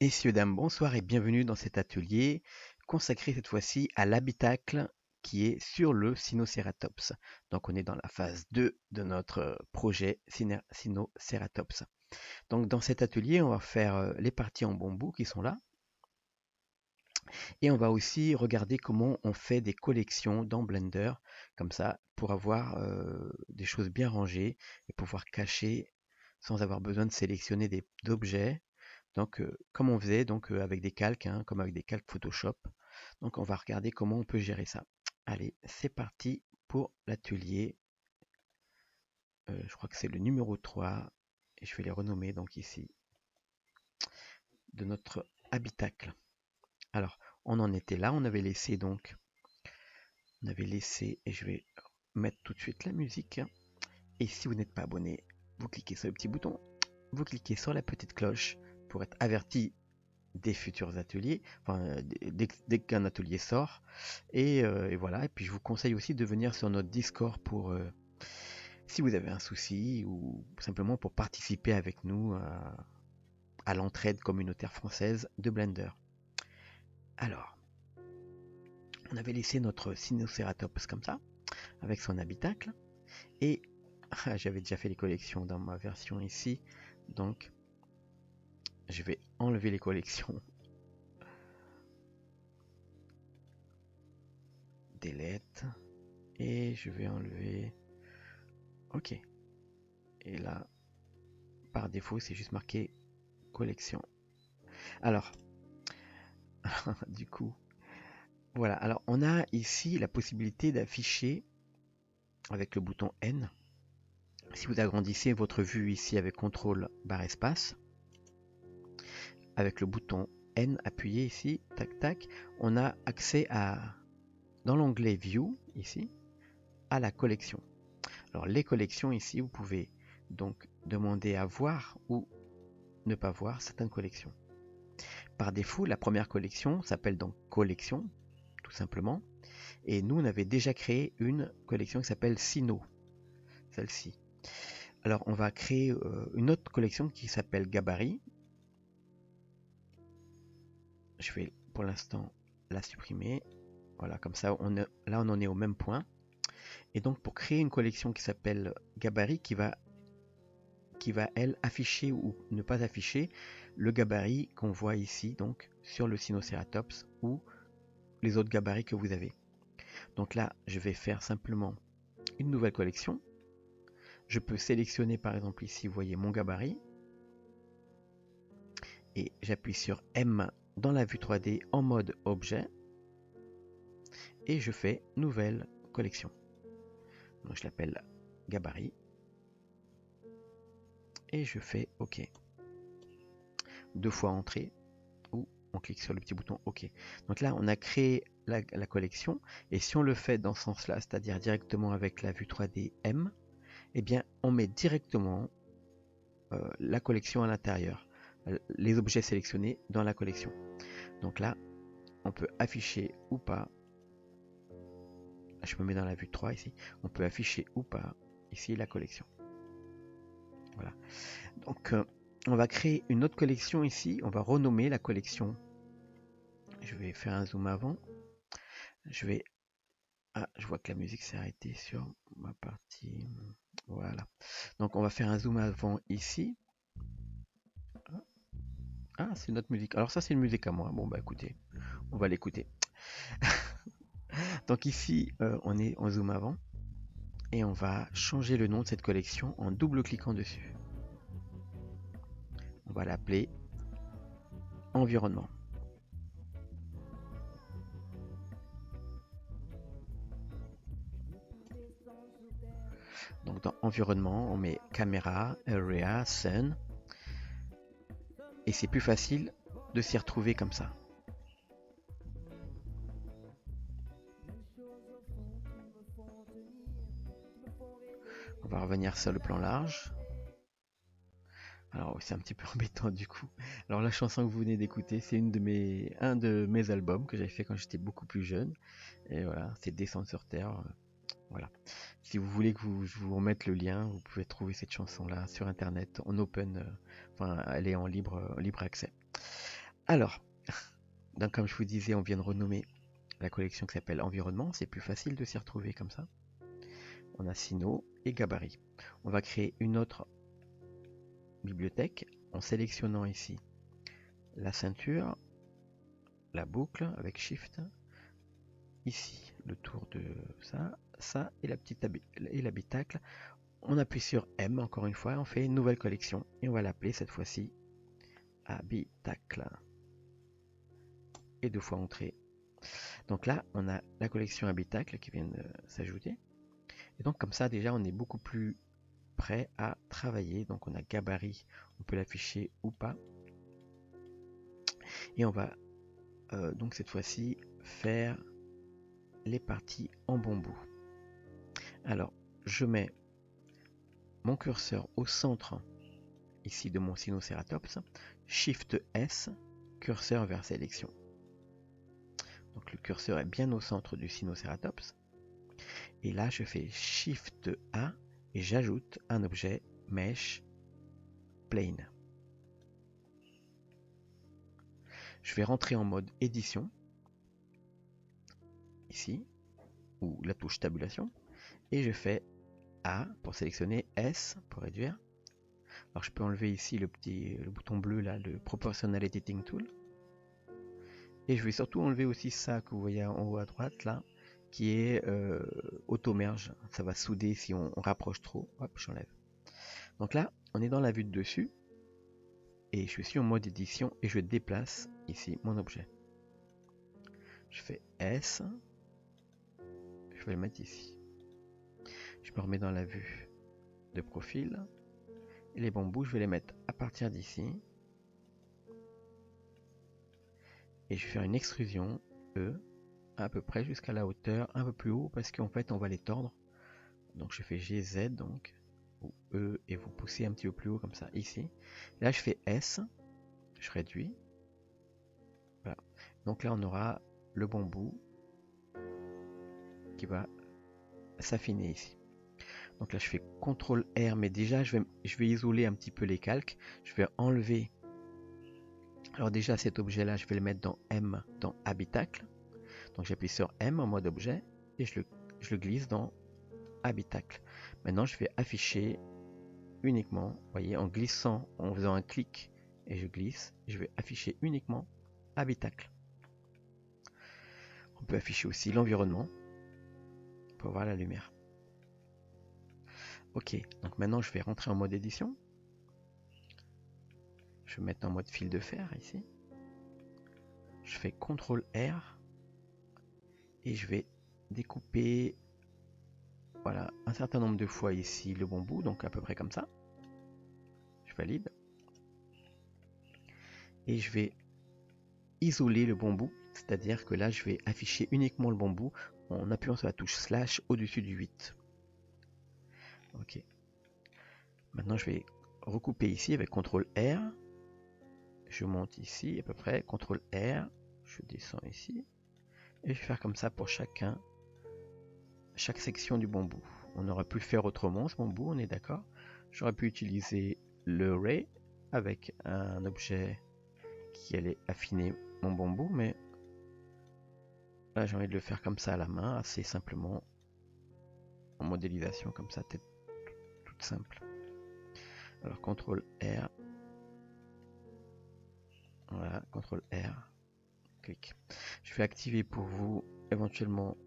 Messieurs, dames, bonsoir et bienvenue dans cet atelier consacré cette fois-ci à l'habitacle qui est sur le Sinoceratops. Donc on est dans la phase 2 de notre projet Sinoceratops. Donc dans cet atelier, on va faire les parties en bambou qui sont là et on va aussi regarder comment on fait des collections dans Blender comme ça pour avoir des choses bien rangées et pouvoir cacher sans avoir besoin de sélectionner des objets donc, comme on faisait donc avec des calques, hein, comme avec des calques Photoshop. Donc, on va regarder comment on peut gérer ça. Allez, c'est parti pour l'atelier. Je crois que c'est le numéro 3. Et je vais les renommer donc ici de notre habitacle. Alors, on en était là. On avait laissé donc, et je vais mettre tout de suite la musique. Et si vous n'êtes pas abonné, vous cliquez sur le petit bouton, vous cliquez sur la petite cloche pour être averti des futurs ateliers, enfin, dès qu'un atelier sort. Et voilà, et puis je vous conseille aussi de venir sur notre Discord pour, si vous avez un souci, ou simplement pour participer avec nous à l'entraide communautaire française de Blender. Alors, on avait laissé notre Sinoceratops comme ça, avec son habitacle, et j'avais déjà fait les collections dans ma version ici, donc je vais enlever les collections. Delete, et je vais enlever. Ok. Et là, par défaut, c'est juste marqué collection. Alors, du coup, voilà. Alors, on a ici la possibilité d'afficher avec le bouton N. Si vous agrandissez votre vue ici avec CTRL barre espace, avec le bouton N appuyé ici, tac tac, on a accès à, dans l'onglet View ici, à la collection. Alors, les collections ici, vous pouvez donc demander à voir ou ne pas voir certaines collections. Par défaut, la première collection s'appelle donc collection, tout simplement. Et nous, on avait déjà créé une collection qui s'appelle Sino, celle-ci. Alors, on va créer une autre collection qui s'appelle Gabarit. Je vais pour l'instant la supprimer. Voilà, comme ça, là, on en est au même point. Et donc, pour créer une collection qui s'appelle Gabarit, qui va, elle, afficher ou ne pas afficher le gabarit qu'on voit ici, donc, sur le Sinoceratops ou les autres gabarits que vous avez. Donc là, je vais faire simplement une nouvelle collection. Je peux sélectionner par exemple ici, vous voyez mon gabarit. Et j'appuie sur M dans la vue 3D en mode objet. Et je fais nouvelle collection. Donc je l'appelle gabarit. Et je fais OK. Deux fois entrée. Ou on clique sur le petit bouton OK. Donc là, on a créé la collection. Et si on le fait dans ce sens-là, c'est-à-dire directement avec la vue 3D M, eh bien, on met directement la collection à l'intérieur, les objets sélectionnés dans la collection. Donc là, on peut afficher ou pas, je me mets dans la vue 3 ici, on peut afficher ou pas ici la collection. Voilà. Donc on va créer une autre collection ici, on va renommer la collection. Je vais faire un zoom avant. Je vais... Ah, je vois que la musique s'est arrêtée sur ma partie. Voilà. Donc on va faire un zoom avant ici. Ah, c'est notre musique. Alors ça c'est une musique à moi. Bon bah écoutez, on va l'écouter. Donc ici on est en zoom avant et on va changer le nom de cette collection en double-cliquant dessus. On va l'appeler environnement. Donc dans environnement, on met caméra, area, sun. Et c'est plus facile de s'y retrouver comme ça. On va revenir sur le plan large. Alors c'est un petit peu embêtant du coup. Alors la chanson que vous venez d'écouter, c'est un de mes albums que j'avais fait quand j'étais beaucoup plus jeune. Et voilà, c'est Descendre sur Terre. Voilà. Si vous voulez que je vous remette le lien, vous pouvez trouver cette chanson là sur internet en open. Enfin, elle est en libre accès. Alors, donc comme je vous disais, on vient de renommer la collection qui s'appelle Environnement. C'est plus facile de s'y retrouver comme ça. On a Sino et Gabarit. On va créer une autre bibliothèque en sélectionnant ici la ceinture, la boucle avec Shift, ici le tour de ça et la petite et l'habitacle. On appuie sur M encore une fois, on fait une nouvelle collection et on va l'appeler cette fois-ci habitacle. Et 2 fois entrée. Donc là, on a la collection habitacle qui vient de s'ajouter. Et donc comme ça, déjà, on est beaucoup plus prêt à travailler. Donc on a gabarit, on peut l'afficher ou pas. Et on va donc cette fois-ci faire les parties en bambou. Alors, je mets mon curseur au centre ici de mon Sinoceratops, Shift S, curseur vers sélection. Donc le curseur est bien au centre du Sinoceratops. Et là, je fais Shift A et j'ajoute un objet Mesh Plane. Je vais rentrer en mode édition, ici, ou la touche tabulation, et je fais A pour sélectionner, S pour réduire. Alors je peux enlever ici le bouton bleu là, le Proportional Editing Tool. Et je vais surtout enlever aussi ça que vous voyez en haut à droite là, qui est auto-merge. Ça va souder si on rapproche trop. Hop, j'enlève. Donc là, on est dans la vue de dessus. Et je suis en mode édition et je déplace ici mon objet. Je fais S. Je vais le mettre ici. Je me remets dans la vue de profil. Et les bambous, je vais les mettre à partir d'ici. Et je vais faire une extrusion E à peu près jusqu'à la hauteur, un peu plus haut parce qu'en fait on va les tordre. Donc je fais GZ donc, ou E et vous poussez un petit peu plus haut comme ça ici. Là je fais S, je réduis. Voilà. Donc là on aura le bambou qui va s'affiner ici. Donc là je fais CTRL R, mais déjà je vais isoler un petit peu les calques. Je vais enlever. Alors déjà cet objet là je vais le mettre dans M, dans habitacle. Donc j'appuie sur M en mode objet et je le glisse dans habitacle. Maintenant je vais afficher uniquement, vous voyez, en glissant, en faisant un clic et je glisse, je vais afficher uniquement habitacle. On peut afficher aussi l'environnement pour voir la lumière. Ok, donc maintenant je vais rentrer en mode édition. Je vais mettre en mode fil de fer ici. Je fais CTRL R et je vais découper, voilà, un certain nombre de fois ici le bambou, donc à peu près comme ça. Je valide. Et je vais isoler le bambou, c'est-à-dire que là je vais afficher uniquement le bambou en appuyant sur la touche slash au-dessus du 8. Ok. Maintenant je vais recouper ici avec CTRL R. Je monte ici à peu près, CTRL R, je descends ici. Et je vais faire comme ça pour chaque section du bambou. On aurait pu le faire autrement ce bambou, on est d'accord. J'aurais pu utiliser le ray avec un objet qui allait affiner mon bambou, mais là j'ai envie de le faire comme ça à la main, assez simplement, en modélisation comme ça, tête toute simple. Alors CTRL R, voilà, CTRL R, clic. Je vais activer pour vous éventuellement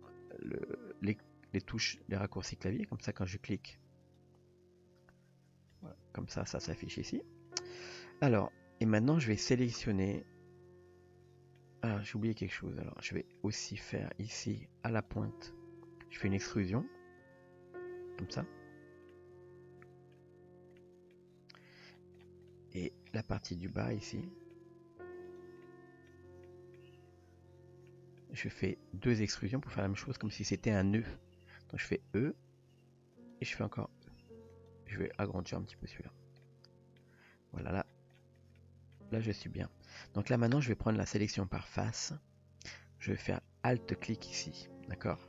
les touches, les raccourcis clavier, comme ça quand je clique, voilà, comme ça s'affiche ici. Alors, et maintenant je vais sélectionner. Alors j'ai oublié quelque chose, alors je vais aussi faire ici à la pointe, je fais une extrusion, comme ça. Et la partie du bas ici, je fais 2 extrusions pour faire la même chose, comme si c'était un nœud. Donc je fais E, et je fais encore E. Je vais agrandir un petit peu celui-là. Voilà, là je suis bien. Donc là maintenant je vais prendre la sélection par face. Je vais faire Alt-clic ici, d'accord?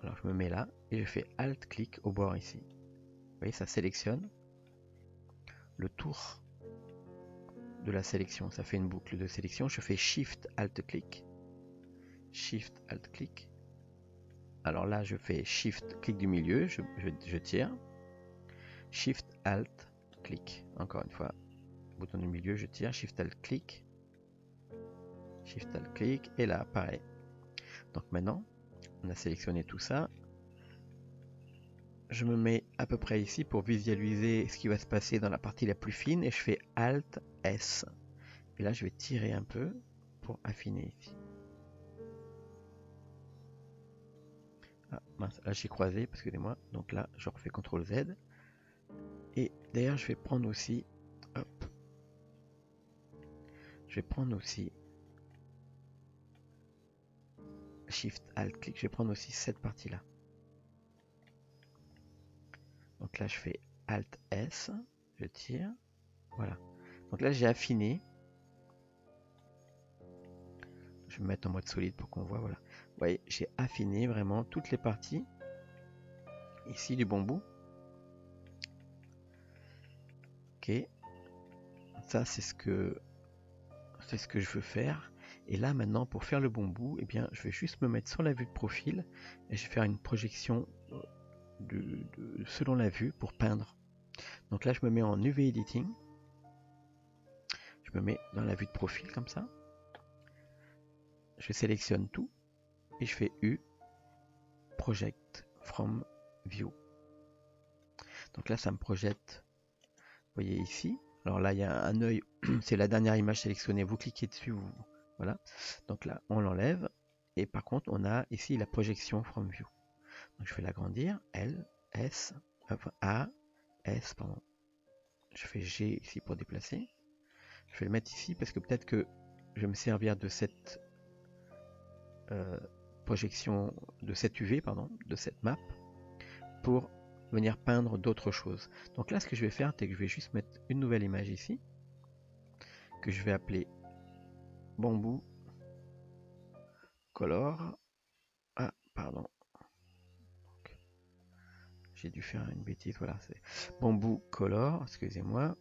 Alors je me mets là, et je fais Alt-clic au bord ici. Vous voyez, ça sélectionne le tour de la sélection. Ça fait une boucle de sélection. Je fais Shift Alt clic. Shift Alt clic. Alors là, je fais Shift clic du milieu. Je tire. Shift Alt clic. Encore une fois, bouton du milieu, je tire. Shift Alt clic. Shift Alt clic. Et là, pareil. Donc maintenant, on a sélectionné tout ça. Je me mets à peu près ici pour visualiser ce qui va se passer dans la partie la plus fine et je fais Alt S. Et là, je vais tirer un peu pour affiner ici. Ah mince, là j'ai croisé, excusez-moi. Donc là, je refais CTRL Z. Et d'ailleurs, je vais prendre aussi, hop, je vais prendre aussi Shift Alt clic. Je vais prendre aussi cette partie-là. Donc là, je fais Alt S, je tire, voilà. Donc là, j'ai affiné. Je vais me mettre en mode solide pour qu'on voit, voilà. Vous voyez, j'ai affiné vraiment toutes les parties ici du bambou. Ok, ça c'est ce que je veux faire. Et là maintenant, pour faire le bambou, eh bien, je vais juste me mettre sur la vue de profil et je vais faire une projection selon la vue pour peindre. Donc là, je me mets en UV Editing. Je me mets dans la vue de profil comme ça. Je sélectionne tout et je fais U, Project from View. Donc là, ça me projette, vous voyez ici. Alors là, il y a un œil, c'est la dernière image sélectionnée. Vous cliquez dessus, voilà. Donc là, on l'enlève. Et par contre, on a ici la projection from view. Donc je vais l'agrandir. L, S, enfin A, S, pardon. Je fais G ici pour déplacer. Je vais le mettre ici parce que peut-être que je vais me servir de cette projection, de cette UV, pardon, de cette map, pour venir peindre d'autres choses. Donc là, ce que je vais faire, c'est que je vais juste mettre une nouvelle image ici, que je vais appeler bambou color. Ah, pardon. J'ai dû faire une bêtise, voilà, c'est bambou color, excusez-moi.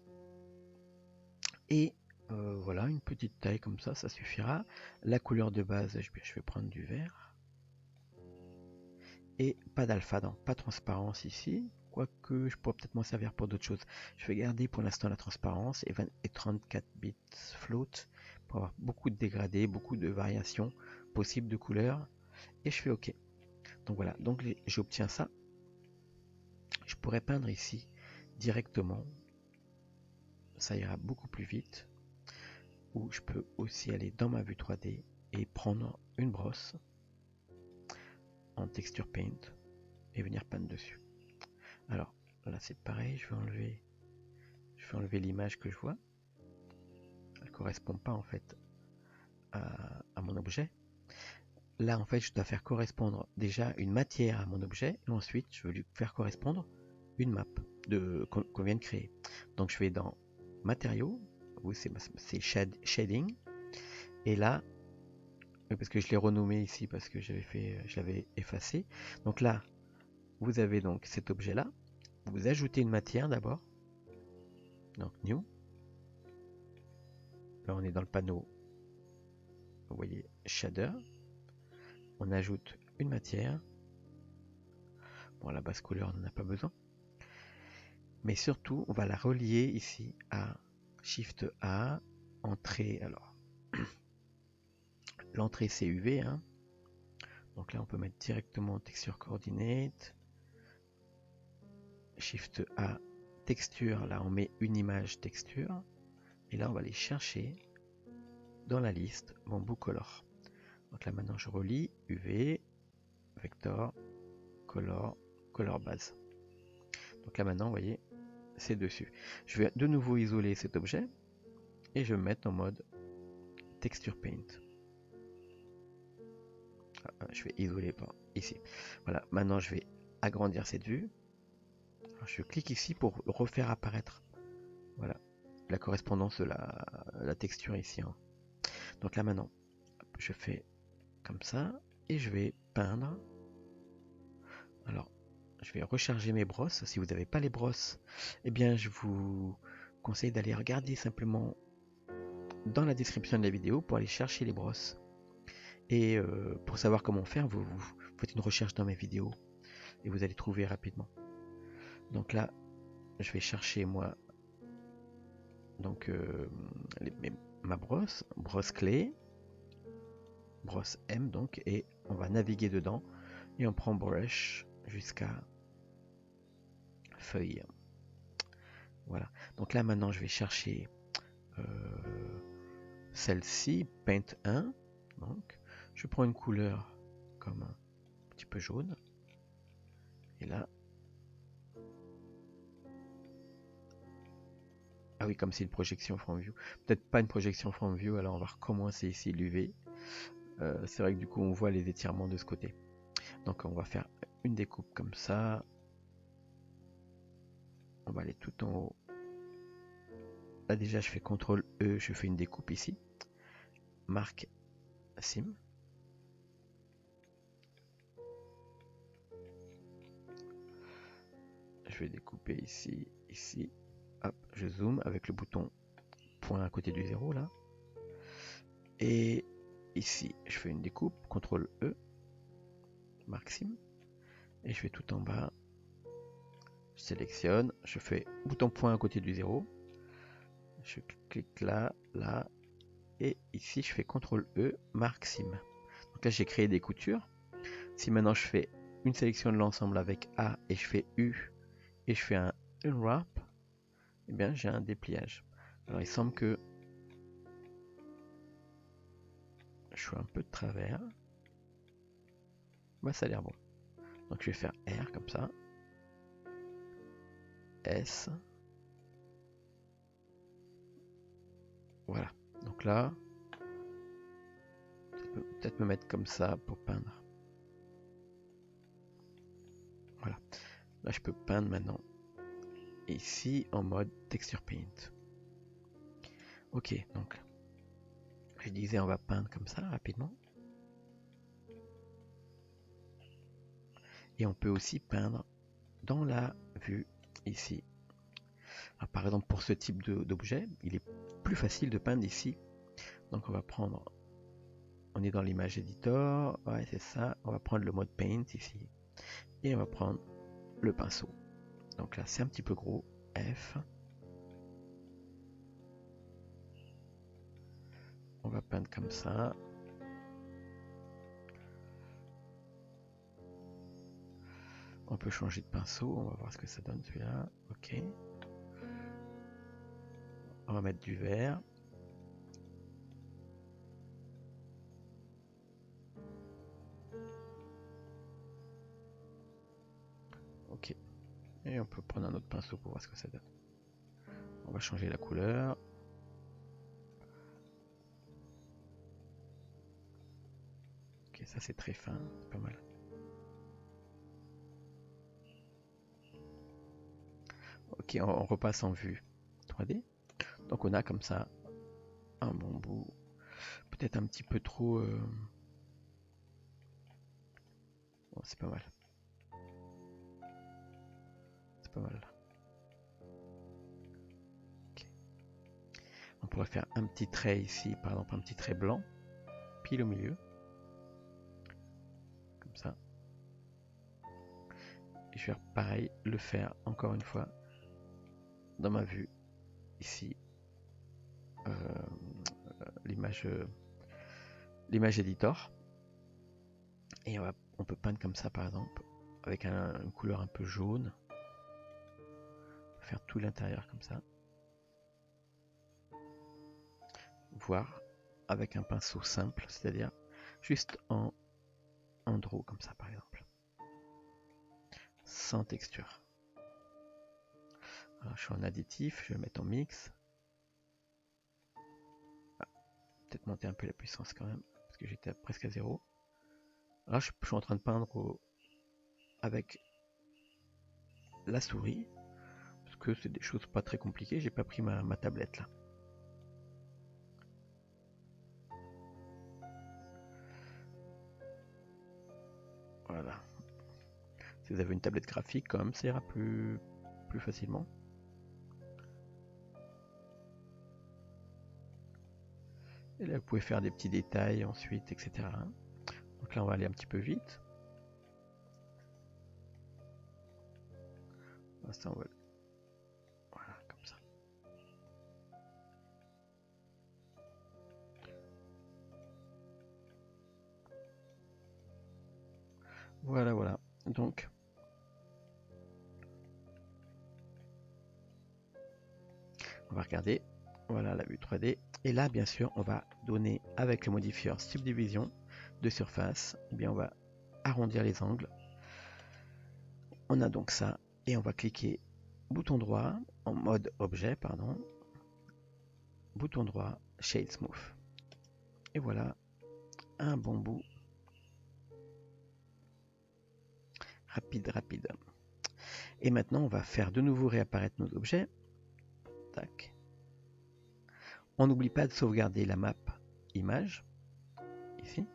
Et voilà, une petite taille comme ça suffira. La couleur de base, je vais prendre du vert. Et pas d'alpha, donc pas de transparence ici. Quoique je pourrais peut-être m'en servir pour d'autres choses. Je vais garder pour l'instant la transparence et 34 bits float pour avoir beaucoup de dégradés, beaucoup de variations possibles de couleurs. Et je fais OK. Donc voilà, donc j'obtiens ça. Je pourrais peindre ici directement. Ça ira beaucoup plus vite. Ou je peux aussi aller dans ma vue 3D et prendre une brosse en texture paint et venir peindre dessus. Alors là c'est pareil, je vais enlever l'image que je vois. Elle correspond pas en fait à mon objet. Là en fait je dois faire correspondre déjà une matière à mon objet et ensuite je veux lui faire correspondre une map qu'on vient de créer. Donc je vais dans matériaux, oui c'est shading, et là parce que je l'ai renommé ici parce que je l'avais effacé. Donc là, vous avez donc cet objet-là. Vous ajoutez une matière d'abord. Donc new. Là, on est dans le panneau. Vous voyez shader. On ajoute une matière. Bon, la base couleur, on n'en a pas besoin. Mais surtout, on va la relier ici à Shift A, entrée. Alors, l'entrée c'est UV. Hein. Donc là, on peut mettre directement texture coordinate. Shift A, texture. Là, on met une image texture. Et là, on va aller chercher dans la liste bambou color. Donc là, maintenant, je relis UV, vector, color, color base. Donc là, maintenant, vous voyez, c'est dessus. Je vais de nouveau isoler cet objet et je vais me mettre en mode texture paint. Je vais isoler par ici. Voilà, maintenant, je vais agrandir cette vue. Alors, je clique ici pour refaire apparaître. Voilà, la correspondance de la texture ici. Hein. Donc là, maintenant, je fais comme ça et je vais peindre. Alors, je vais recharger mes brosses. Si vous n'avez pas les brosses, eh bien, je vous conseille d'aller regarder simplement dans la description de la vidéo pour aller chercher les brosses. Et pour savoir comment faire, vous faites une recherche dans mes vidéos et vous allez trouver rapidement. Donc là, je vais chercher moi donc ma brosse clé, brosse M donc, et on va naviguer dedans et on prend brush jusqu'à feuille. Voilà. Donc là maintenant je vais chercher celle-ci, Paint 1. Donc je prends une couleur comme un petit peu jaune. Et là, ah oui, comme c'est une projection front view. Peut-être pas une projection front view, alors on va recommencer ici l'UV. C'est vrai que du coup on voit les étirements de ce côté. Donc on va faire une découpe comme ça. On va aller tout en haut. Là déjà je fais CTRL E, je fais une découpe ici. Marque Sim. Je vais découper ici, ici. Hop, je zoome avec le bouton point à côté du 0 là. Et ici, je fais une découpe, CTRL E, marque Sim. Et je vais tout en bas. Je sélectionne, je fais bouton point à côté du 0. Je clique là, là. Et ici, je fais CTRL E, marque Sim. Donc là, j'ai créé des coutures. Si maintenant je fais une sélection de l'ensemble avec A et je fais U et je fais un unwrap, eh bien j'ai un dépliage. Alors il semble que je suis un peu de travers. Bah ça a l'air bon. Donc je vais faire R comme ça. S. Voilà. Donc là, peut-être me mettre comme ça pour peindre. Voilà. Là je peux peindre maintenant. Ici en mode texture paint. Ok, donc je disais on va peindre comme ça rapidement. Et on peut aussi peindre dans la vue ici. Alors, par exemple pour ce type d'objet, il est plus facile de peindre ici. Donc on va prendre, on est dans l'image editor, ouais c'est ça, on va prendre le mode paint ici. Et on va prendre le pinceau. Donc là c'est un petit peu gros, F. On va peindre comme ça. On peut changer de pinceau, on va voir ce que ça donne celui-là. Ok. On va mettre du vert. Ok. Et on peut prendre un autre pinceau pour voir ce que ça donne. On va changer la couleur. Ok, ça c'est très fin, c'est pas mal. Ok, on repasse en vue 3D. Donc on a comme ça un bon bout. Peut-être un petit peu trop... Bon, c'est pas mal. C'est pas mal. Okay. On pourrait faire un petit trait ici, par exemple un petit trait blanc, pile au milieu. Comme ça. Et je vais faire pareil, le faire encore une fois dans ma vue ici. L'image editor. Et on peut peindre comme ça par exemple, avec une couleur un peu jaune. Faire tout l'intérieur comme ça. Voire avec un pinceau simple, c'est-à-dire juste en draw comme ça par exemple. Sans texture. Alors, je suis en additif, je vais mettre en mix. Ah, peut-être monter un peu la puissance quand même, parce que j'étais presque à 0. Là, je suis en train de peindre avec la souris, parce que c'est des choses pas très compliquées. J'ai pas pris ma tablette là. Voilà. Si vous avez une tablette graphique, quand même, ça ira plus facilement. Et là, vous pouvez faire des petits détails ensuite, etc. Donc là, on va aller un petit peu vite. Ça, on va... Voilà, comme ça. Voilà, voilà. Donc, on va regarder. Voilà la vue 3D. Et là, bien sûr, on va donner avec le modifieur Subdivision de surface. Eh bien, on va arrondir les angles. On a donc ça. Et on va cliquer bouton droit en mode objet, pardon. Bouton droit, Shade Smooth. Et voilà un bon bout. Rapide. Et maintenant, on va faire de nouveau réapparaître nos objets. Tac. On n'oublie pas de sauvegarder la map image. Ici.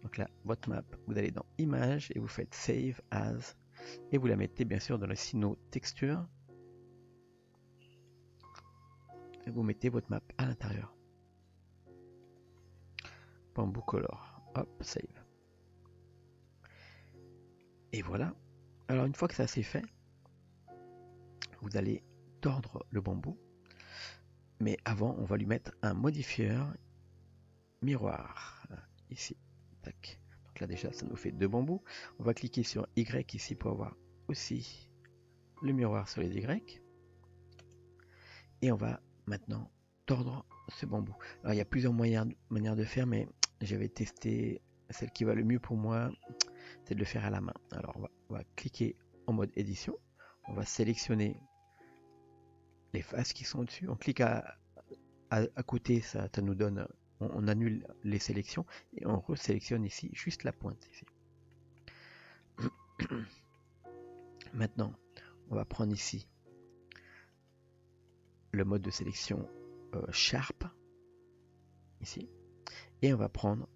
Donc là, votre map, vous allez dans Image et vous faites Save As. Et vous la mettez bien sûr dans le sino texture. Et vous mettez votre map à l'intérieur. Bamboo Color. Hop, Save. Et voilà. Alors une fois que ça c'est fait, vous allez tordre le bambou. Mais avant, on va lui mettre un modifieur miroir. Ici. Tac. Donc là déjà, ça nous fait 2 bambous. On va cliquer sur Y ici pour avoir aussi le miroir sur les Y. Et on va maintenant tordre ce bambou. Alors il y a plusieurs manières de faire, mais j'avais testé celle qui va le mieux pour moi, c'est de le faire à la main. Alors on va cliquer en mode édition. On va sélectionner les faces qui sont au-dessus. On clique à côté, ça nous donne, on annule les sélections et on resélectionne ici juste la pointe. Ici. Maintenant, on va prendre ici le mode de sélection Sharp, ici, et on va prendre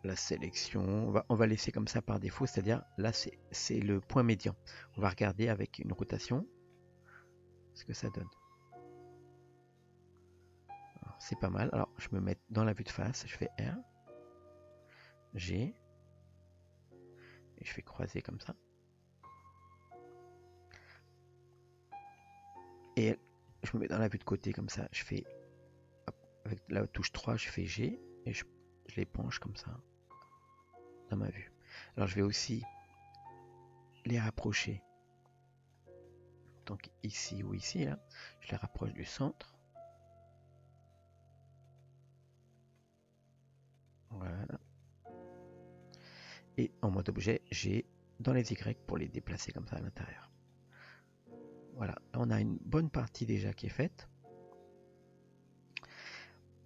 la sélection, on va laisser comme ça par défaut, c'est-à-dire là c'est le point médian. On va regarder avec une rotation ce que ça donne. C'est pas mal. Alors je me mets dans la vue de face, je fais R, G, et je fais croiser comme ça. Et je me mets dans la vue de côté comme ça, je fais hop, avec la touche 3, je fais G, et je les penche comme ça dans ma vue. Alors je vais aussi les rapprocher. Donc ici ou ici, là, je les rapproche du centre. Voilà. Et en mode objet, j'ai dans les Y pour les déplacer comme ça à l'intérieur. Voilà, on a une bonne partie déjà qui est faite.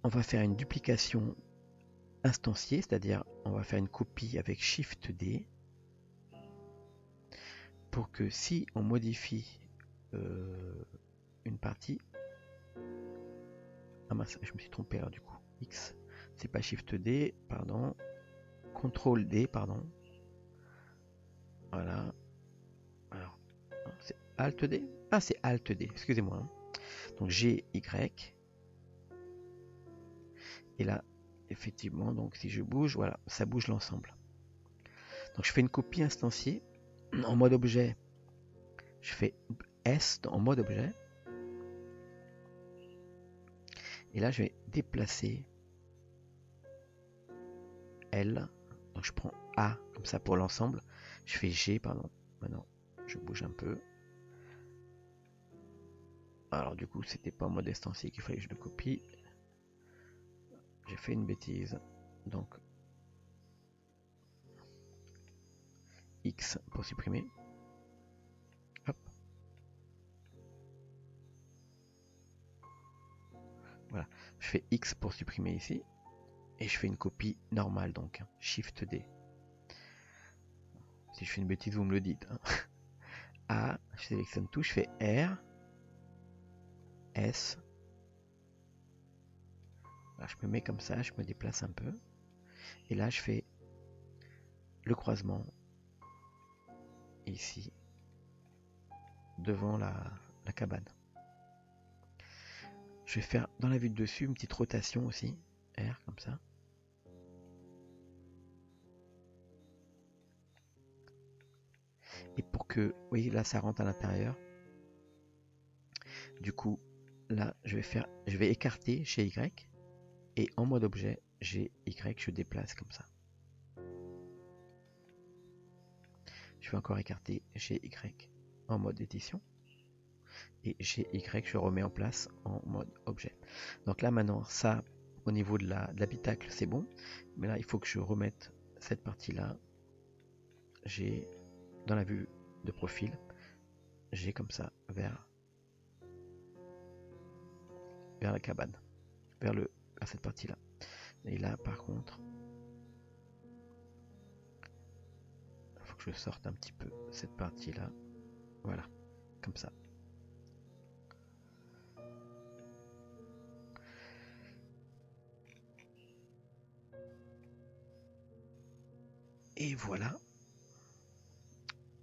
On va faire une duplication instanciée, c'est-à-dire on va faire une copie avec Shift D pour que si on modifie une partie, ah mince, je me suis trompé alors du coup, X, c'est pas Shift D, pardon, CTRL D, pardon. Voilà. Alors, c'est Alt D. Ah, c'est Alt D, excusez-moi. Donc G, Y. Et là, effectivement, donc si je bouge, voilà, ça bouge l'ensemble. Donc je fais une copie instanciée. En mode objet, je fais S en mode objet. Et là, je vais déplacer L. Donc je prends A comme ça pour l'ensemble. Je fais G, pardon. Maintenant, je bouge un peu. Alors du coup, c'était pas en mode instancié qu'il fallait que je le copie. J'ai fait une bêtise. Donc X pour supprimer. Hop. Voilà. Je fais X pour supprimer ici. Et je fais une copie normale, donc Shift D. Si je fais une bêtise, vous me le dites. Hein. A, je sélectionne tout, je fais R, S. Là, je me mets comme ça, je me déplace un peu. Et là, je fais le croisement ici, devant la cabane. je vais faire dans la vue de dessus une petite rotation aussi, R comme ça. Et pour que, oui, là ça rentre à l'intérieur. Du coup, là je vais écarter chez Y et en mode objet, j'ai Y, je déplace comme ça. Je vais encore écarter chez Y en mode édition. Et chez Y, je remets en place en mode objet. Donc là maintenant, ça, au niveau de l'habitacle, c'est bon. Mais là, il faut que je remette cette partie-là. J'ai, dans la vue de profil, j'ai comme ça vers la cabane, vers cette partie-là. Et là, par contre, il faut que je sorte un petit peu cette partie-là. Voilà, comme ça. Et voilà.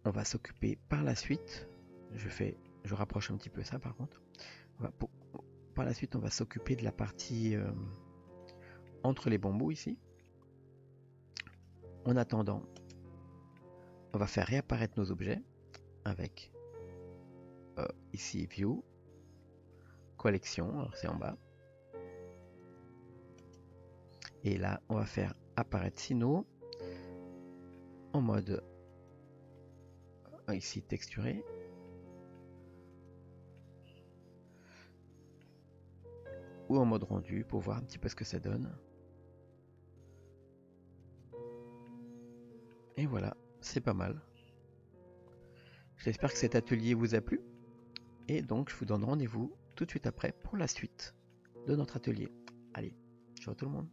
On va s'occuper par la suite. Je rapproche un petit peu ça par contre. Par la suite, on va s'occuper de la partie entre les bambous ici. En attendant, on va faire réapparaître nos objets avec ici View, Collection, alors c'est en bas. Et là, on va faire apparaître Sino en mode ici texturé. Ou en mode rendu pour voir un petit peu ce que ça donne. Et voilà, c'est pas mal. J'espère que cet atelier vous a plu. Et donc, je vous donne rendez-vous tout de suite après pour la suite de notre atelier. Allez, ciao tout le monde.